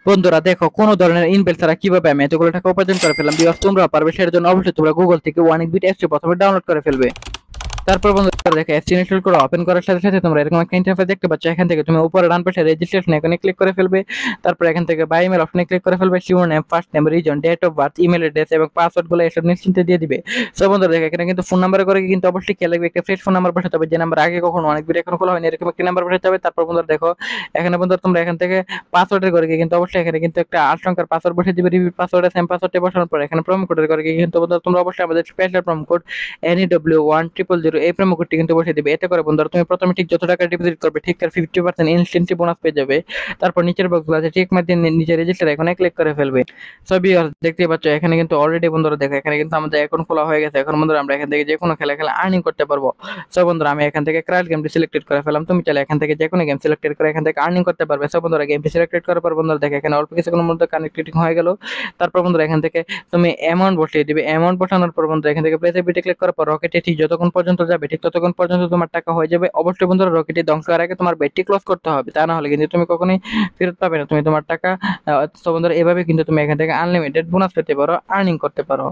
বন্ধুরা দেখো কোনো ধরনের ইনভেস্ট ছাড়া কিভাবে আমি এতগুলো টাকা উপার্জন করে ফেললাম। বিকজ তোমরা পারবে, সেটার জন্য অবশ্যই তোমরা গুগল থেকে ওয়ানিকবিট অ্যাপসটি প্রথমে ডাউনলোড করে ফেলবে। তারপর বন্ধুরা দেখো অ্যাপস ইনস্টল করে ওপেন করার সাথে সাথে তোমরা এরকম একটা ইন্টারফেস দেখতে পাচ্ছ। এখান থেকে তুমি উপরে ডান পাশে রেজিস্ট্রেশন এখানে ক্লিক করে ফেলবে। তারপর এখান থেকে বাই ইমেল অপশনে ক্লিক করে ফেলবে। Surname, first name, reason, date of birth, email address এবং পাসওয়ার্ড গুলো এসব নিশ্চিন্তে দিয়ে দিবে। সো বন্ধুরা দেখো এখানে কিন্তু ফোন নাম্বার করে কিন্তু অবশ্যই খেয়াল রাখবে একটা ফ্রেশ ফোন নাম্বার বসাতে হবে, যে নাম্বার আগে কখনো অনেক ভিডিও এখন খোলা হয়নি এরকম একটি নাম্বার বসাতে হবে। তারপর বন্ধুরা দেখো এখানে বন্ধুরা তোমরা এখান থেকে পাসওয়ার্ডের করে কিন্তু অবশ্যই এখানে কিন্তু একটা 8 সংখ্যার পাসওয়ার্ড বসিয়ে দিবে। রিপিট পাসওয়ার্ড সেম পাসওয়ার্ডে বসানোর পর এখানে প্রোমো কোডের করে কিন্তু বন্ধুরা তোমরা অবশ্যই আমাদের স্পেশাল প্রোমো কোড NEW1000 এই প্রোমো কোডটি কিন্তু বসিয়ে দিবে। এতে করে বন্ধুরা তুমি প্রথমে ঠিক যত টাকা ডিপোজিট করবে ঠিক তার 50% ইনস্ট্যান্টলি বোনাস পেয়ে যাবে। তারপর নিচের বক্সগুলো আছে চেক মাধ্যমে নিচে রেজিস্টার এখানে ক্লিক করে ফেলবে। সো ভিউয়ার্স দেখতেই পাচ্ছ এখানে কিন্তু অলরেডি বন্ধুরা দেখো এখানে কিন্তু আমাদের অ্যাকাউন্ট খোলা হয়ে গেছে। এখন বন্ধুরা আমরা এখান থেকে যে কোনো খেলা খেলা আর্নিং করতে পারবো। সো বন্ধুরা আমি এখান থেকে ক্র্যাশ গেমটি সিলেক্টেড করে ফেলাম। তুমি চাইলে এখান থেকে যে কোনো গেম সিলেক্টেড করে এখান থেকে আর্নিং করতে পারবে। সো বন্ধুরা গেমটি সিলেক্টেড করার পর বন্ধুরা দেখো এখানে অল্প কিছুক্ষণের মধ্যে কানেক্টিং হয়ে গেল। তারপর বন্ধুরা এখান থেকে তুমি অ্যামাউন্ট বসিয়ে দিবে। অ্যামাউন্ট বসানোর পর বন্ধুরা এখান থেকে প্লেসে বিটে ক্লিক করার পর রকেটে ঠিক যতক্ষণ পর্যন্ত যাবে ঠিক ততক্ষণ পর্যন্ত তোমার টাকা হয়ে যাবে। অবশ্যই বন্ধুরা রকেটটি ধ্বংস করার আগে তোমার বেটটি ক্লোজ করতে হবে, তা না হলে কিন্তু তুমি কখনোই ফেরত পাবে না তুমি তোমার টাকা। তো বন্ধুরা এভাবে কিন্তু তুমি এখান থেকে আনলিমিটেড বোনাস পেতে পারো, আর্নিং করতে পারো।